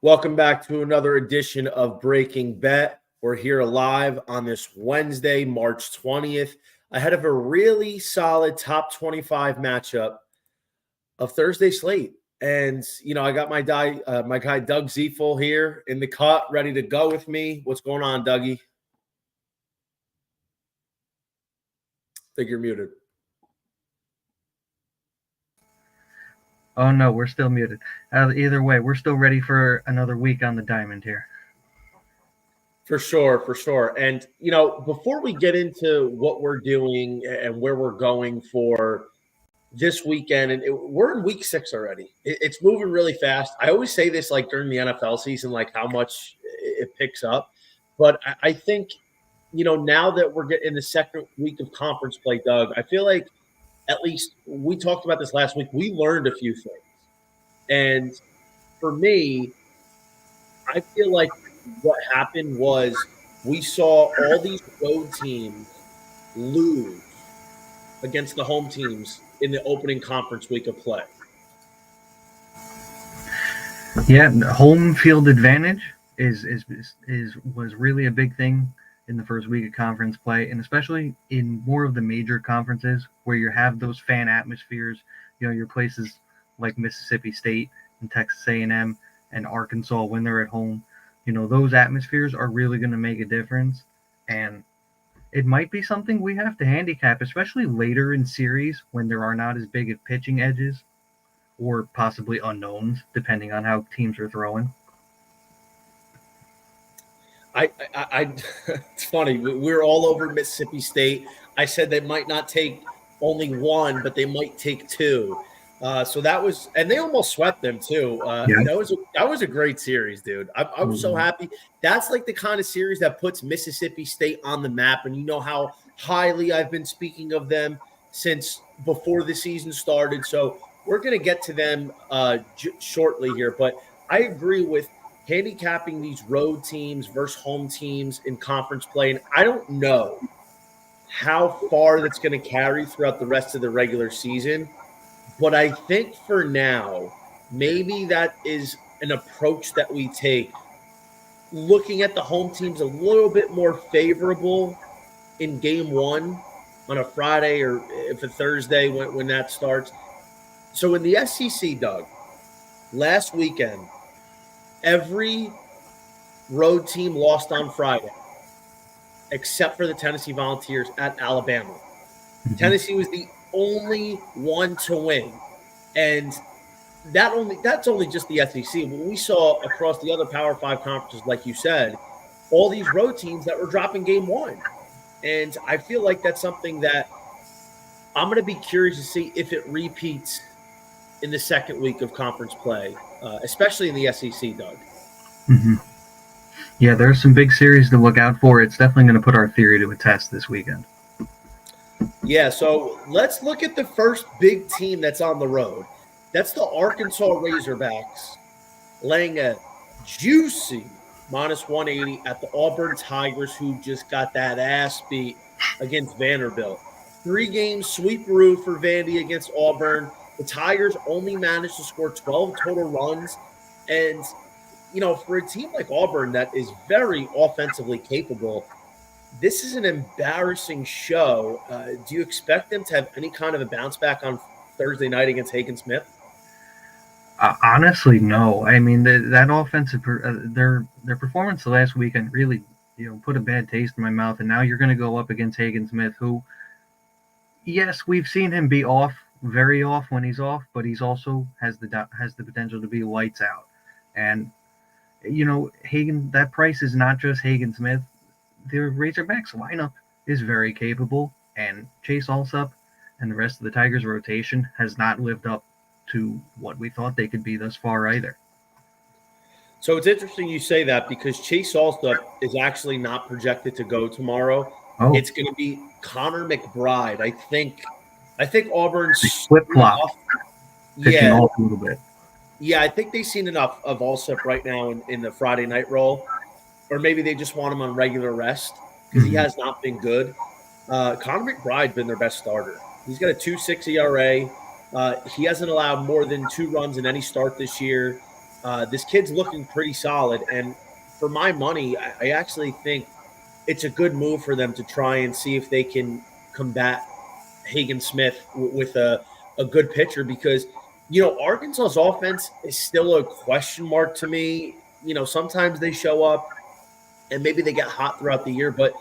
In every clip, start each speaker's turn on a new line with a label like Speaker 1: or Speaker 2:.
Speaker 1: Welcome back to another edition of Breaking Bet. We're here live on this Wednesday, March 20th, ahead of a really solid top 25 matchup of Thursday slate. And, I got my guy Doug Ziefel here in the cut, ready to go with me. What's going on, Dougie? I think you're muted.
Speaker 2: Oh, no, we're still muted. Either way, we're still ready for another week on the diamond here.
Speaker 1: For sure. And, before we get into what we're doing and where we're going for this weekend, and we're in week 6 already. It's moving really fast. I always say this like during the NFL season, like how much it picks up. But I think, now that we're getting in the second week of conference play, Doug, I feel like at least we talked about this last week. We learned a few things. And for me, I feel like what happened was we saw all these road teams lose against the home teams in the opening conference week of play.
Speaker 2: Yeah, home field advantage was really a big thing in the first week of conference play, and especially in more of the major conferences where you have those fan atmospheres. Your places like Mississippi State and Texas A&M and Arkansas when they're at home. Those atmospheres are really going to make a difference, and it might be something we have to handicap, especially later in series when there are not as big of pitching edges or possibly unknowns, depending on how teams are throwing.
Speaker 1: It's funny. We're all over Mississippi State. I said they might not take only one, but they might take two. So that was, and they almost swept them too.
Speaker 2: Yeah.
Speaker 1: That was a great series, dude. I was so happy. That's like the kind of series that puts Mississippi State on the map, and you know how highly I've been speaking of them since before the season started. So we're going to get to them shortly here, but I agree with handicapping these road teams versus home teams in conference play, and I don't know how far that's going to carry throughout the rest of the regular season. But I think for now, maybe that is an approach that we take, looking at the home teams a little bit more favorable in game one on a Friday or if a Thursday when that starts. So in the SEC, Doug, last weekend, every road team lost on Friday except for the Tennessee Volunteers at Alabama. Mm-hmm. Tennessee was the only one to win, and that's only just the SEC. When we saw across the other Power 5 conferences, like you said, all these road teams that were dropping game one, and I feel like that's something that I'm going to be curious to see if it repeats in the second week of conference play, especially in the SEC, Doug.
Speaker 2: Mm-hmm. Yeah, there's some big series to look out for. It's definitely going to put our theory to a test this weekend.
Speaker 1: Yeah, so let's look at the first big team that's on the road. That's the Arkansas Razorbacks laying a juicy -180 at the Auburn Tigers, who just got that ass beat against Vanderbilt. 3-game sweeperoo for Vandy against Auburn. The Tigers only managed to score 12 total runs. And, for a team like Auburn that is very offensively capable, this is an embarrassing show. Do you expect them to have any kind of a bounce back on Thursday night against Hagen Smith?
Speaker 2: Honestly, no. I mean, that offensive, their performance last weekend really, put a bad taste in my mouth. And now you're going to go up against Hagen Smith, who, yes, we've seen him be off, very off when he's off, but he's also has the potential to be lights out. And Hagen, that price is not just Hagen Smith. The Razorbacks lineup is very capable, and Chase Alsop and the rest of the Tigers rotation has not lived up to what we thought they could be thus far either.
Speaker 1: So it's interesting you say that, because Chase Alsop is actually not projected to go tomorrow. Oh. It's going to be Connor McBride. I think Auburn's
Speaker 2: flip-flop.
Speaker 1: Yeah,
Speaker 2: off a little bit.
Speaker 1: Yeah, I think they've seen enough of Alsop right now in the Friday night role. Or maybe they just want him on regular rest because he has not been good. Connor McBride's been their best starter. He's got a 2.6 ERA. He hasn't allowed more than 2 runs in any start this year. This kid's looking pretty solid, and for my money, I actually think it's a good move for them to try and see if they can combat Hagen Smith with a good pitcher because Arkansas's offense is still a question mark to me. Sometimes they show up and maybe they get hot throughout the year, but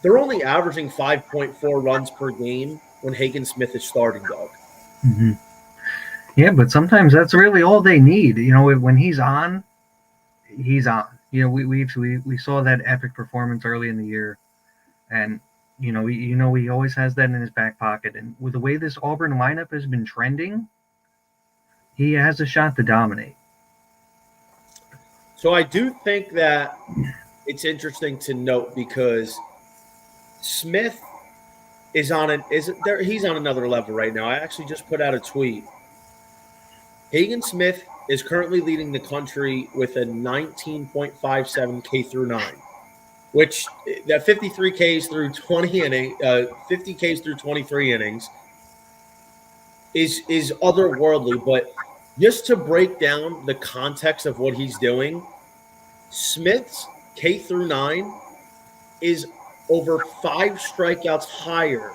Speaker 1: they're only averaging 5.4 runs per game when Hagen Smith is starting, Doug.
Speaker 2: Hmm. Yeah, but sometimes that's really all they need. When he's on, he's on. We saw that epic performance early in the year, and he always has that in his back pocket. And with the way this Auburn lineup has been trending, he has a shot to dominate.
Speaker 1: So I do think that it's interesting to note because Smith is on an is there he's on another level right now. I actually just put out a tweet. Hagen Smith is currently leading the country with a 19.57 K through 9, which that 53 Ks through 50 Ks through 23 innings is otherworldly. But just to break down the context of what he's doing, Smith's K through 9 is over 5 strikeouts higher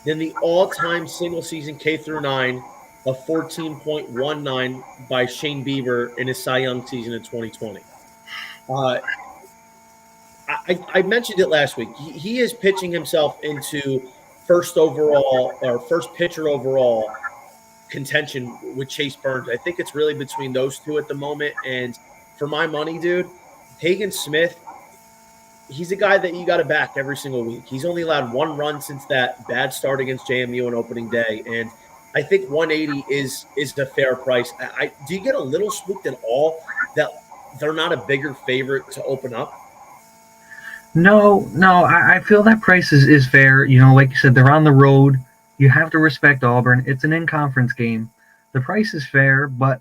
Speaker 1: than the all-time single season K through 9 of 14.19 by Shane Bieber in his Cy Young season in 2020. I mentioned it last week. He is pitching himself into first overall or first pitcher overall contention with Chase Burns. I think it's really between those two at the moment. And for my money, dude, Hagen Smith, he's a guy that you got to back every single week. He's only allowed one run since that bad start against JMU on opening day, and I think 180 is a fair price. Do you get a little spooked at all that they're not a bigger favorite to open up?
Speaker 2: No, I feel that price is fair. Like you said, they're on the road. You have to respect Auburn. It's an in-conference game. The price is fair, but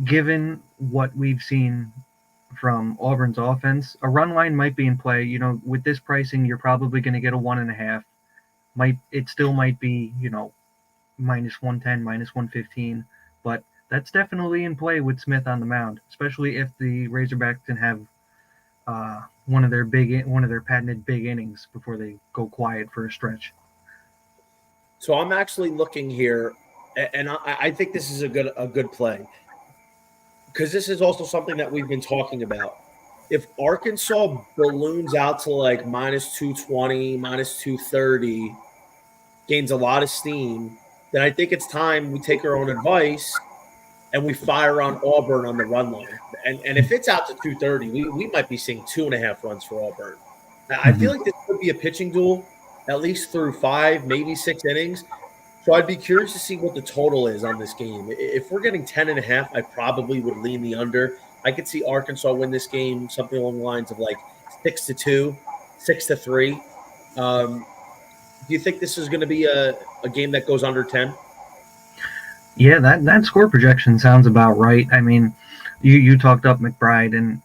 Speaker 2: given what we've seen from Auburn's offense, a run line might be in play. With this pricing, you're probably going to get a 1.5. It still might be minus 110, minus 115, but that's definitely in play with Smith on the mound, especially if the Razorbacks can have one of their patented big innings before they go quiet for a stretch.
Speaker 1: So I'm actually looking here, and I think this is a good play because this is also something that we've been talking about. If Arkansas balloons out to like minus 220, minus 230, gains a lot of steam, then I think it's time we take our own advice and we fire on Auburn on the run line. And if it's out to 230, we might be seeing 2.5 runs for Auburn. I feel like this could be a pitching duel, at least through 5, maybe 6 innings. So I'd be curious to see what the total is on this game. If we're getting 10.5, I probably would lean the under. I could see Arkansas win this game something along the lines of like 6-2, 6-3. Do you think this is going to be a game that goes under 10?
Speaker 2: Yeah, that score projection sounds about right. I mean, you talked up McBride, and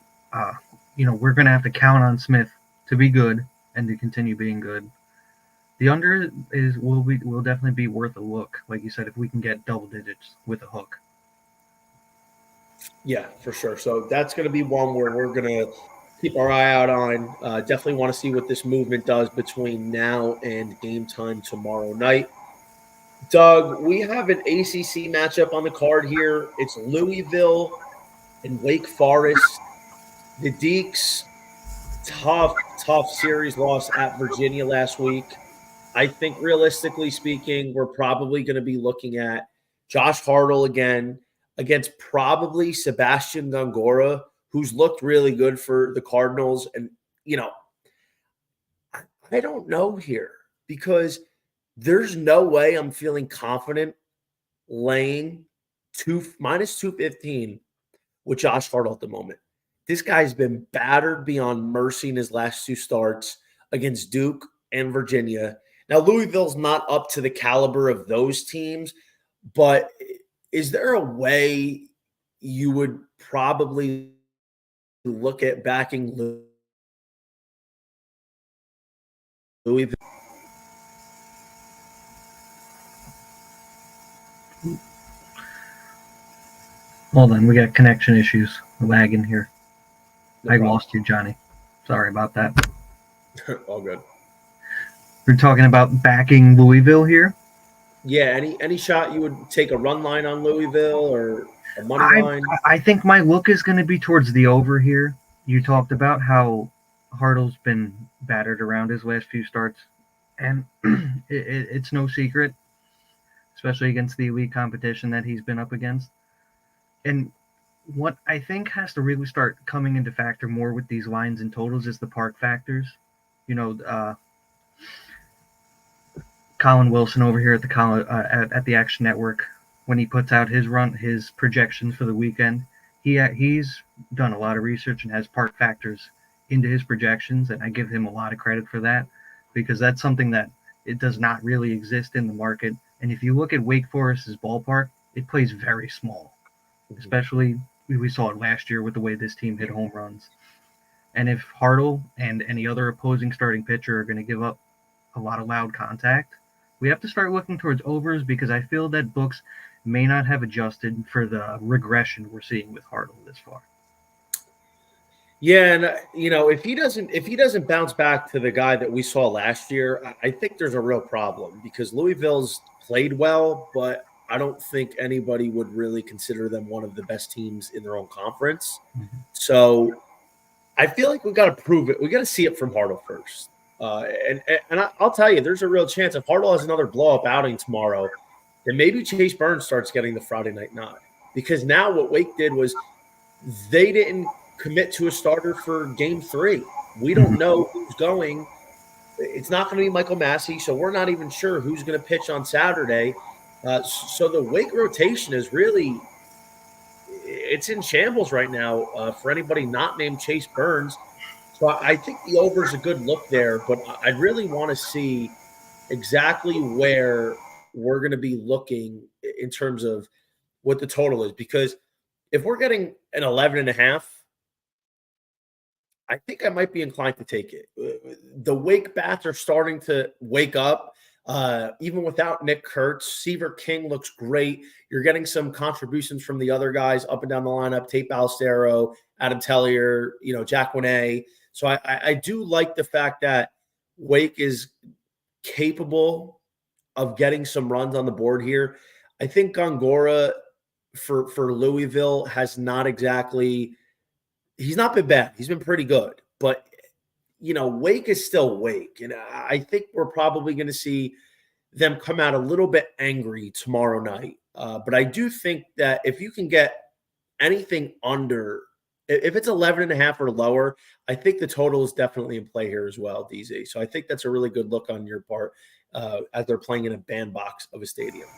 Speaker 2: we're going to have to count on Smith to be good and to continue being good. The under will definitely be worth a look, like you said, if we can get double digits with a hook.
Speaker 1: Yeah, for sure. So that's going to be one where we're going to keep our eye out on. Definitely want to see what this movement does between now and game time tomorrow night. Doug, we have an ACC matchup on the card here. It's Louisville and Wake Forest. The Deacs, tough series loss at Virginia last week. I think realistically speaking, we're probably going to be looking at Josh Hartle again against probably Sebastian Gongora, who's looked really good for the Cardinals. And, I don't know here because there's no way I'm feeling confident laying minus 215 with Josh Hartle at the moment. This guy's been battered beyond mercy in his last 2 starts against Duke and Virginia. Now, Louisville's not up to the caliber of those teams, but is there a way you would probably look at backing Louisville?
Speaker 2: Hold on, we got connection issues. Lagging here.
Speaker 1: No
Speaker 2: I
Speaker 1: problem.
Speaker 2: lost you, Johnny. Sorry about that.
Speaker 1: All good.
Speaker 2: We're talking about backing Louisville here.
Speaker 1: Yeah, any shot you would take a run line on Louisville or a money
Speaker 2: I
Speaker 1: line?
Speaker 2: I think my look is going to be towards the over here. You talked about how Hartle's been battered around his last few starts, and it's no secret, especially against the elite competition that he's been up against. And what I think has to really start coming into factor more with these lines and totals is the park factors. You know, Colin Wilson over here at at the Action Network, when he puts out his projections for the weekend, he's done a lot of research and has park factors into his projections, and I give him a lot of credit for that because that's something that it does not really exist in the market. And if you look at Wake Forest's ballpark, it plays very small, especially we saw it last year with the way this team hit home runs. And if Hartle and any other opposing starting pitcher are going to give up a lot of loud contact, we have to start looking towards overs because I feel that books may not have adjusted for the regression we're seeing with Hartle this far.
Speaker 1: Yeah, and if he doesn't bounce back to the guy that we saw last year, I think there's a real problem because Louisville's played well, but I don't think anybody would really consider them one of the best teams in their own conference.
Speaker 2: Mm-hmm.
Speaker 1: So I feel like we got to prove it. We got to see it from Hartle first. I'll tell you, there's a real chance if Hartle has another blow up outing tomorrow, then maybe Chase Burns starts getting the Friday night nod. Because now what Wake did was they didn't commit to a starter for game 3. We don't know who's going. It's not going to be Michael Massey, so we're not even sure who's going to pitch on Saturday. So the Wake rotation is really it's in shambles right now for anybody not named Chase Burns. So I think the over is a good look there, but I really want to see exactly where we're going to be looking in terms of what the total is. Because if we're getting an 11.5, I think I might be inclined to take it. The Wake bats are starting to wake up. Even without Nick Kurtz, Seaver King looks great. You're getting some contributions from the other guys up and down the lineup: Tate Ballestero, Adam Tellier, Jack Winay. So I do like the fact that Wake is capable of getting some runs on the board here. I think Gongora for Louisville has not exactly. He's not been bad. He's been pretty good, but Wake is still Wake, and I think we're probably going to see them come out a little bit angry tomorrow night. But I do think that if you can get anything under, if it's 11.5 or lower, I think the total is definitely in play here as well, DZ. So I think that's a really good look on your part as they're playing in a bandbox of a stadium.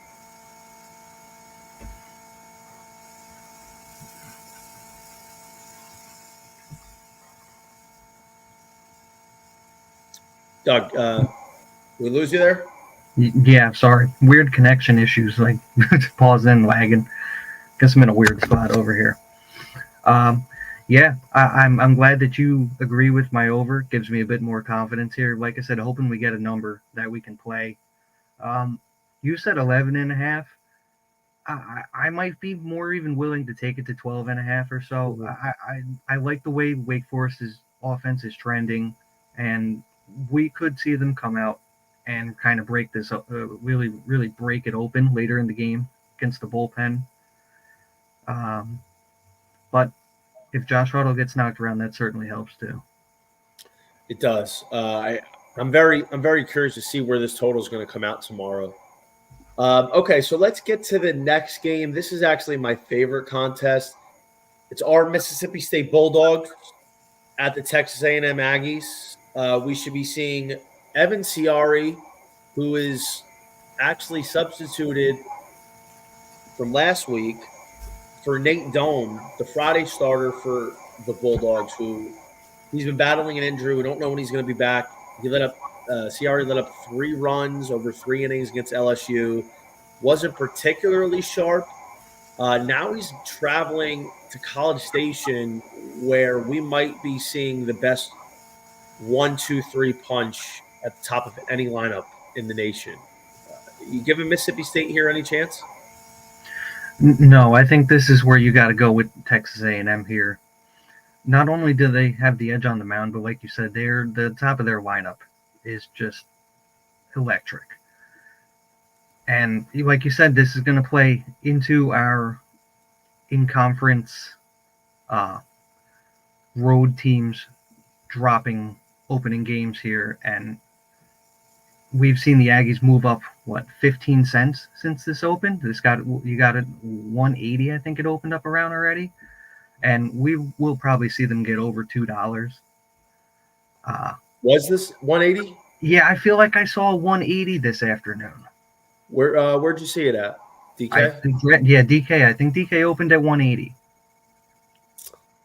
Speaker 1: Doug, we lose you there?
Speaker 2: Yeah, sorry. Weird connection issues, like pause and lagging. Guess I'm in a weird spot over here. Yeah, I'm glad that you agree with my over. It gives me a bit more confidence here. Like I said, hoping we get a number that we can play. You said 11.5. I might be more even willing to take it to 12.5 or so. Mm-hmm. I like the way Wake Forest's offense is trending, and we could see them come out and kind of break this up, really break it open later in the game against the bullpen. But if Josh Hartle gets knocked around, that certainly helps too.
Speaker 1: It does. I'm very curious to see where this total is going to come out tomorrow. Okay, so let's get to the next game. This is actually my favorite contest. It's our Mississippi State Bulldogs at the Texas A&M Aggies. We should be seeing Evan Ciari, who is actually substituted from last week for Nate Dome, the Friday starter for the Bulldogs, who he's been battling an injury. We don't know when he's going to be back. Ciari let up 3 runs over 3 innings against LSU. Wasn't particularly sharp. Now he's traveling to College Station, where we might be seeing the best 1-2-3 punch at the top of any lineup in the nation. You giving Mississippi State here any chance?
Speaker 2: No, I think this is where you got to go with Texas A&M here. Not only do they have the edge on the mound, but like you said, the top of their lineup is just electric. And like you said, this is going to play into our in-conference road teams dropping opening games here, and we've seen the Aggies move up 15 cents since this opened. You got it 180, I think it opened up around already, and we will probably see them get over $2.
Speaker 1: Was this 180?
Speaker 2: Yeah, I feel like I saw 180 this afternoon.
Speaker 1: Where'd you see it at? DK?
Speaker 2: Yeah, DK. I think DK opened at 180.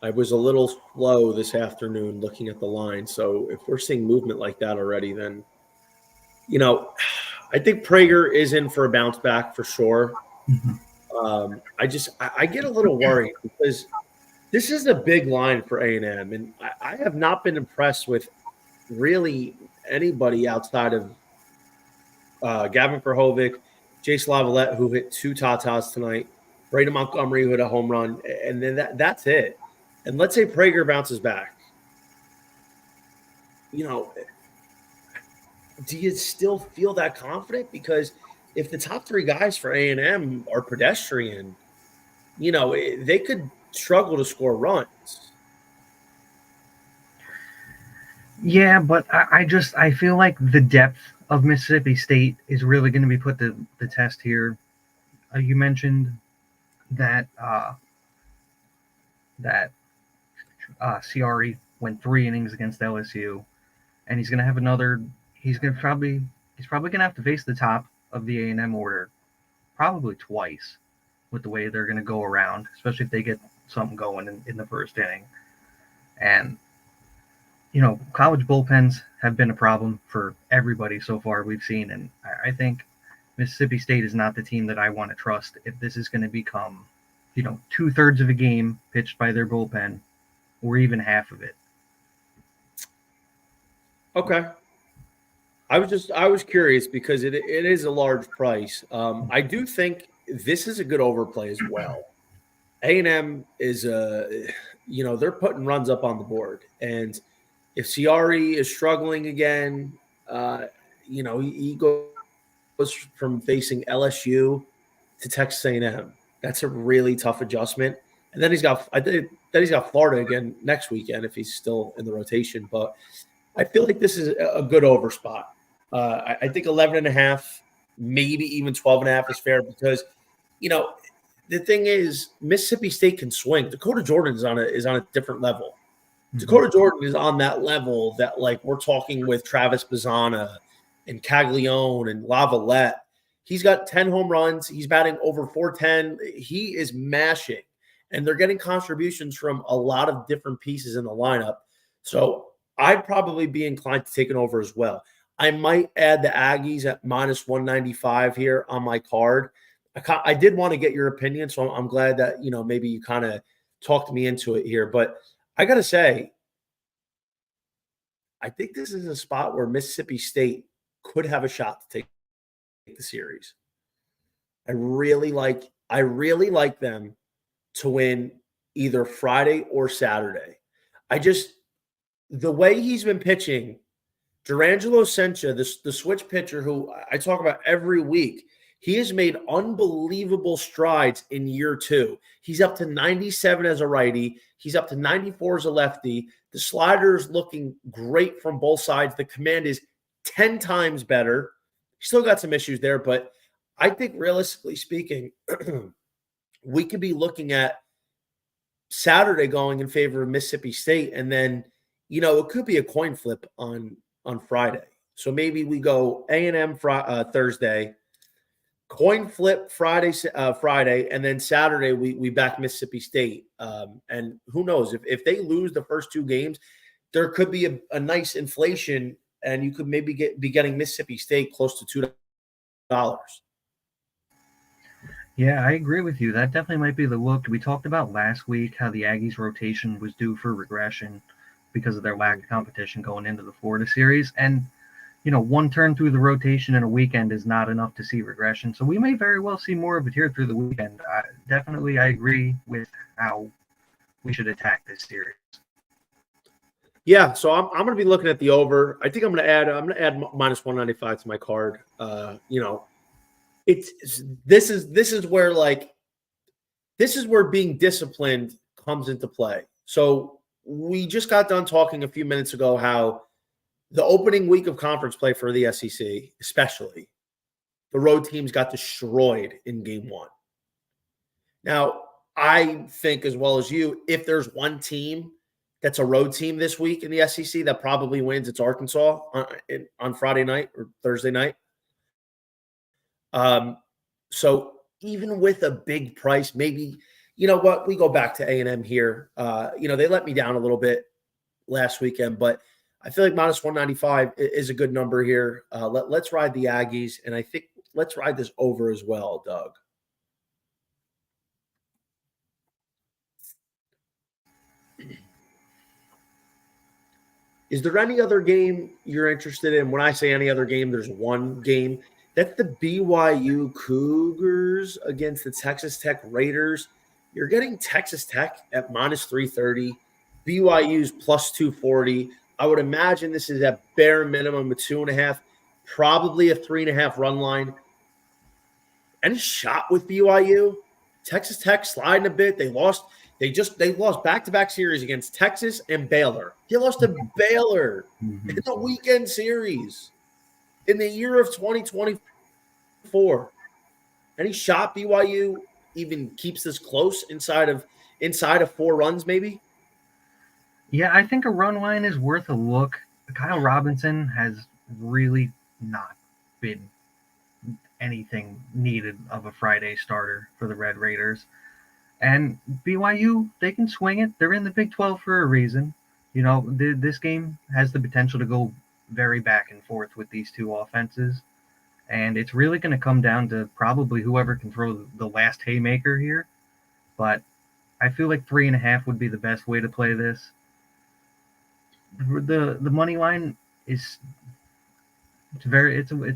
Speaker 1: I was a little slow this afternoon looking at the line. So if we're seeing movement like that already, then, I think Prager is in for a bounce back for sure.
Speaker 2: Mm-hmm.
Speaker 1: I get a little worried because this is a big line for A&M, and I have not been impressed with really anybody outside of Gavin Verhoevic, Jace Lavalette, who hit 2 tatas tonight, Braden Montgomery, who hit a home run, and then that's it. And let's say Prager bounces back. Do you still feel that confident? Because if the top 3 guys for A&M are pedestrian, they could struggle to score runs.
Speaker 2: Yeah, but I feel like the depth of Mississippi State is really going to be put to the test here. You mentioned that CRE went 3 innings against LSU, and he's going to have another. He's probably going to have to face the top of the A&M order probably twice with the way they're going to go around, especially if they get something going in the first inning. And college bullpens have been a problem for everybody so far we've seen, and I think Mississippi State is not the team that I want to trust if this is going to become, 2/3 of a game pitched by their bullpen, or even half of it.
Speaker 1: Okay. I was curious because it is a large price. I do think this is a good overplay as well. A&M is they're putting runs up on the board, and if CRE is struggling again, he goes from facing LSU to Texas A&M. That's a really tough adjustment. And then he's got Florida again next weekend if he's still in the rotation. But I feel like this is a good over spot. I think 11.5, maybe even 12.5 is fair because, the thing is Mississippi State can swing. Dakota Jordan is on a different level. Mm-hmm. Dakota Jordan is on that level that like we're talking with Travis Bazzana and Caglione and Lavalette. He's got 10 home runs. He's batting over 410. He is mashing, and they're getting contributions from a lot of different pieces in the lineup. So I'd probably be inclined to take an over as well. I might add the Aggies at minus 195 here on my card. I did want to get your opinion, so I'm glad that, maybe you kind of talked me into it here. But I got to say, I think this is a spot where Mississippi State could have a shot to take the series. I really like them to win either Friday or Saturday. The way he's been pitching, Durangelo Sencha, the switch pitcher who I talk about every week, he has made unbelievable strides in year 2. He's up to 97 as a righty. He's up to 94 as a lefty. The slider is looking great from both sides. The command is 10 times better. Still got some issues there, but I think realistically speaking, we could be looking at Saturday going in favor of Mississippi State, and then, it could be a coin flip on Friday. So maybe we go A&M Thursday, coin flip Friday, and then Saturday we back Mississippi State. And who knows if they lose the first 2 games, there could be a nice inflation, and you could maybe be getting Mississippi State close to $2.
Speaker 2: Yeah, I agree with you. That definitely might be the look. We talked about last week how the Aggies rotation was due for regression because of their lack of competition going into the Florida series. And, one turn through the rotation in a weekend is not enough to see regression. So we may very well see more of it here through the weekend. I agree with how we should attack this series.
Speaker 1: Yeah, so I'm going to be looking at the over. I think I'm going to add minus 195 to my card. This is where being disciplined comes into play. So we just got done talking a few minutes ago how the opening week of conference play for the SEC, especially, the road teams got destroyed in game one. Now, I think as well as you, if there's one team that's a road team this week in the SEC that probably wins, it's Arkansas on Friday night or Thursday night. So even with a big price, maybe, you know what, we go back to A&M here. They let me down a little bit last weekend, but I feel like minus 195 is a good number here. Let's ride the Aggies, and I think let's ride this over as well, Doug. Is there any other game you're interested in? When I say any other game, there's one game. That's the BYU Cougars against the Texas Tech Raiders. You're getting Texas Tech at minus 330. BYU's plus 240. I would imagine this is at bare minimum a 2.5, probably a 3.5 run line. Any shot with BYU? Texas Tech sliding a bit. They lost back-to-back series against Texas and Baylor. They lost to Baylor in the weekend series in the year of 2024. Any shot BYU even keeps this close inside of 4 runs, maybe?
Speaker 2: Yeah, I think a run line is worth a look. Kyle Robinson has really not been anything needed of a Friday starter for the Red Raiders. And BYU, they can swing it. They're in the Big 12 for a reason. This game has the potential to go very back and forth with these two offenses. And it's really going to come down to probably whoever can throw the last haymaker here. But I feel like 3.5 would be the best way to play this. The money line it's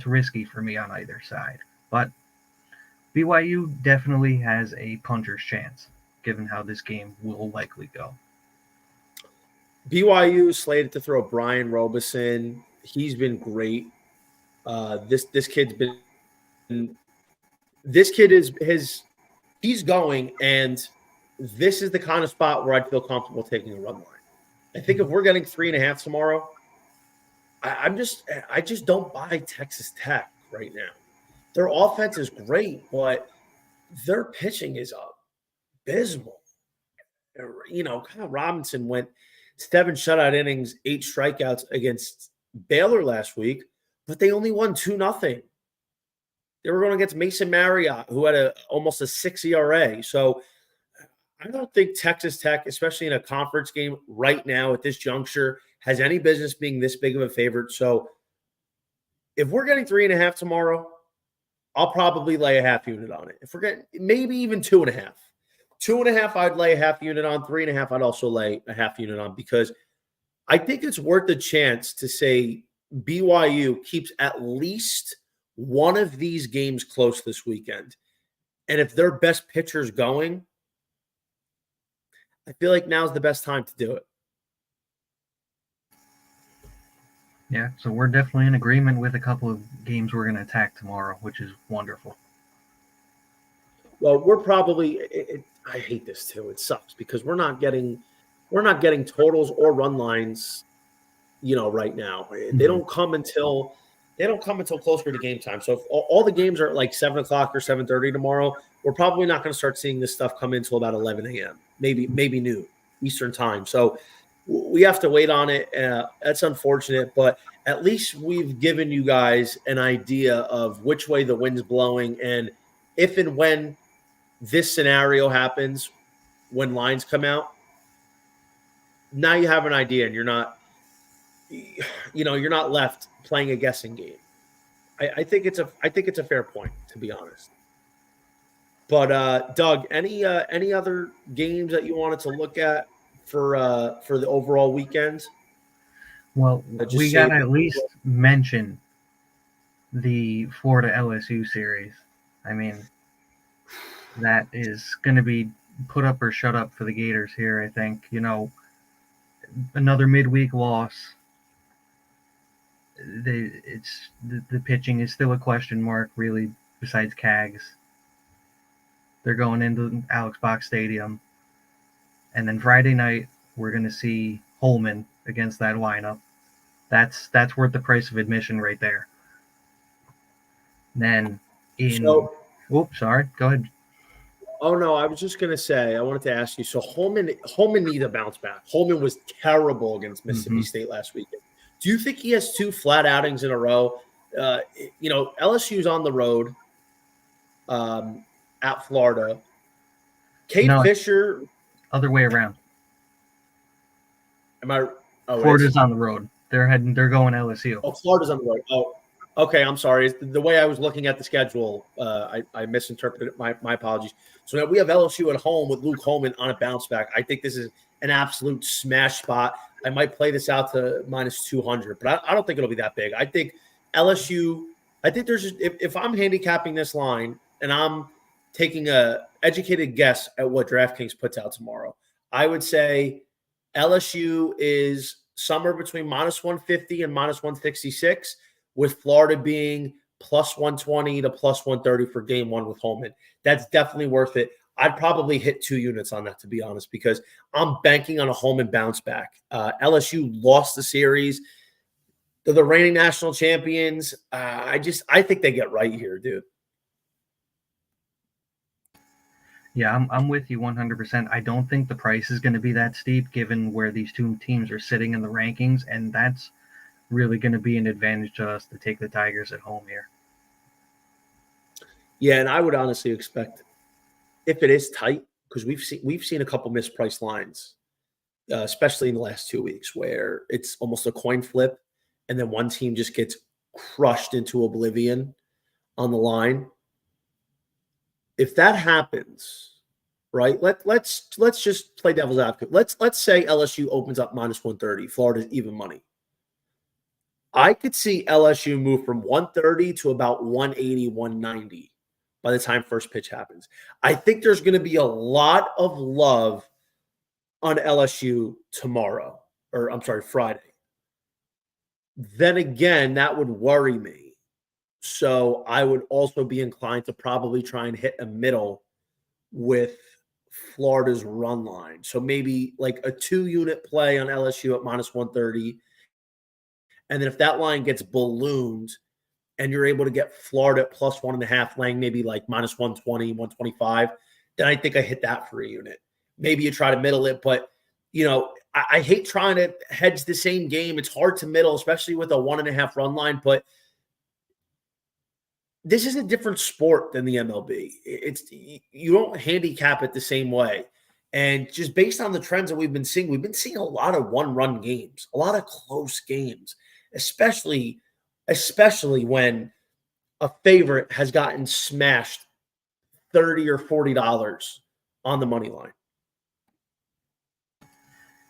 Speaker 2: risky for me on either side. But BYU definitely has a puncher's chance, given how this game will likely go.
Speaker 1: BYU is slated to throw Brian Robeson. He's been great. This kid he's going, and this is the kind of spot where I'd feel comfortable taking a run line. I think if we're getting 3.5 tomorrow, I just don't buy Texas Tech right now. Their offense is great, but their pitching is abysmal. Kyle Robinson went 7 shutout innings, 8 strikeouts against Baylor last week, but they only won 2-0. They were going against Mason Marriott, who had almost a 6 ERA. So I don't think Texas Tech, especially in a conference game right now at this juncture, has any business being this big of a favorite. So if we're getting 3.5 tomorrow, I'll probably lay a half unit on it. If we're getting maybe even 2.5. 2.5, I'd lay a half unit on. 3.5, I'd also lay a half unit on, because I think it's worth the chance to say BYU keeps at least one of these games close this weekend. And if their best pitcher's going, I feel like now's the best time to do it.
Speaker 2: Yeah, so we're definitely in agreement with a couple of games we're going to attack tomorrow, which is wonderful.
Speaker 1: Well, we're probably I hate this too. It sucks because we're not getting totals or run lines, right now. They don't come until closer to game time. So if all the games are at like 7 o'clock or 7:30 tomorrow, we're probably not going to start seeing this stuff come in until about 11 a.m. Maybe noon Eastern time. So we have to wait on it. That's unfortunate, but at least we've given you guys an idea of which way the wind's blowing, and if and when this scenario happens, when lines come out, now you have an idea, and you're not left playing a guessing game. I think it's a fair point, to be honest. But Doug, any other games that you wanted to look at for the overall weekend?
Speaker 2: Well,
Speaker 1: Just
Speaker 2: we got to at least mention the Florida LSU series. I mean, that is going to be put up or shut up for the Gators here, I think. Another midweek loss. The pitching is still a question mark, really, besides Cags. They're going into Alex Box Stadium. And then Friday night, we're going to see Holman against that lineup. That's worth the price of admission right there. Then sorry, go ahead.
Speaker 1: Oh no, I was just gonna say I wanted to ask you. So Holman needs a bounce back. Holman was terrible against Mississippi State last weekend. Do you think he has 2 flat outings in a row? LSU's on the road at Florida. Fisher.
Speaker 2: Other way around.
Speaker 1: Am I?
Speaker 2: Florida's on the road. They're going LSU.
Speaker 1: Oh, Florida's on the road. Oh, okay. I'm sorry. The way I was looking at the schedule, I misinterpreted. My apologies. So now we have LSU at home with Luke Holman on a bounce back. I think this is an absolute smash spot. I might play this out to -200, but I don't think it'll be that big. I think LSU. I think there's if I'm handicapping this line and I'm taking a educated guess at what DraftKings puts out tomorrow, I would say LSU is somewhere between -150 and -166, with Florida being +120 to +130 for game 1 with Holman. That's definitely worth it. I'd probably hit 2 units on that, to be honest, because I'm banking on a Holman bounce back. LSU lost the series. They're the reigning national champions. I think they get right here, dude.
Speaker 2: Yeah, I'm with you 100%. I don't think the price is going to be that steep given where these 2 teams are sitting in the rankings, and that's really going to be an advantage to us to take the Tigers at home here.
Speaker 1: Yeah, and I would honestly expect, if it is tight, because we've seen a couple mispriced lines, especially in the last 2 weeks, where it's almost a coin flip, and then one team just gets crushed into oblivion on the line. If that happens, right? Let's just play devil's advocate. Let's say LSU opens up -130, Florida's even money. I could see LSU move from 130 to about 180, 190 by the time first pitch happens. I think there's going to be a lot of love on LSU tomorrow, or I'm sorry, Friday. Then again, that would worry me. So I would also be inclined to probably try and hit a middle with Florida's run line. So maybe like a 2-unit play on LSU at -130. And then if that line gets ballooned and you're able to get Florida at +1.5, laying maybe like -120, 125, then I think I hit that for a unit. Maybe you try to middle it, but I hate trying to hedge the same game. It's hard to middle, especially with a 1.5 run line, but this is a different sport than the MLB. You don't handicap it the same way. And just based on the trends that we've been seeing a lot of one-run games, a lot of close games, especially when a favorite has gotten smashed $30 or $40 on the money line.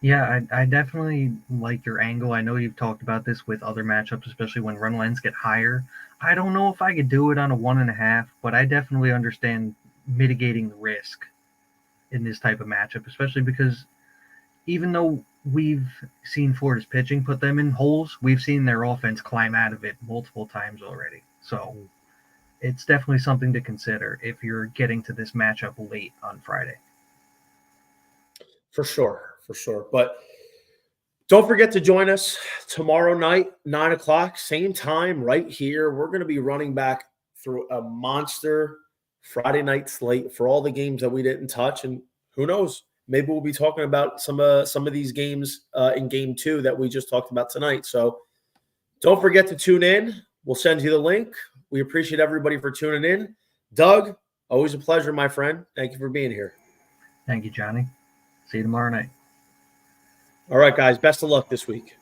Speaker 2: Yeah, I definitely like your angle. I know you've talked about this with other matchups, especially when run lines get higher. I don't know if I could do it on a 1.5, but I definitely understand mitigating the risk in this type of matchup, especially because even though we've seen Florida's pitching put them in holes, we've seen their offense climb out of it multiple times already. So it's definitely something to consider if you're getting to this matchup late on Friday.
Speaker 1: For sure. But don't forget to join us tomorrow night, 9 o'clock, same time, right here. We're going to be running back through a monster Friday night slate for all the games that we didn't touch. And who knows, maybe we'll be talking about some of these games in game 2 that we just talked about tonight. So don't forget to tune in. We'll send you the link. We appreciate everybody for tuning in. Doug, always a pleasure, my friend. Thank you for being here.
Speaker 2: Thank you, Johnny. See you tomorrow night.
Speaker 1: All right, guys. Best of luck this week.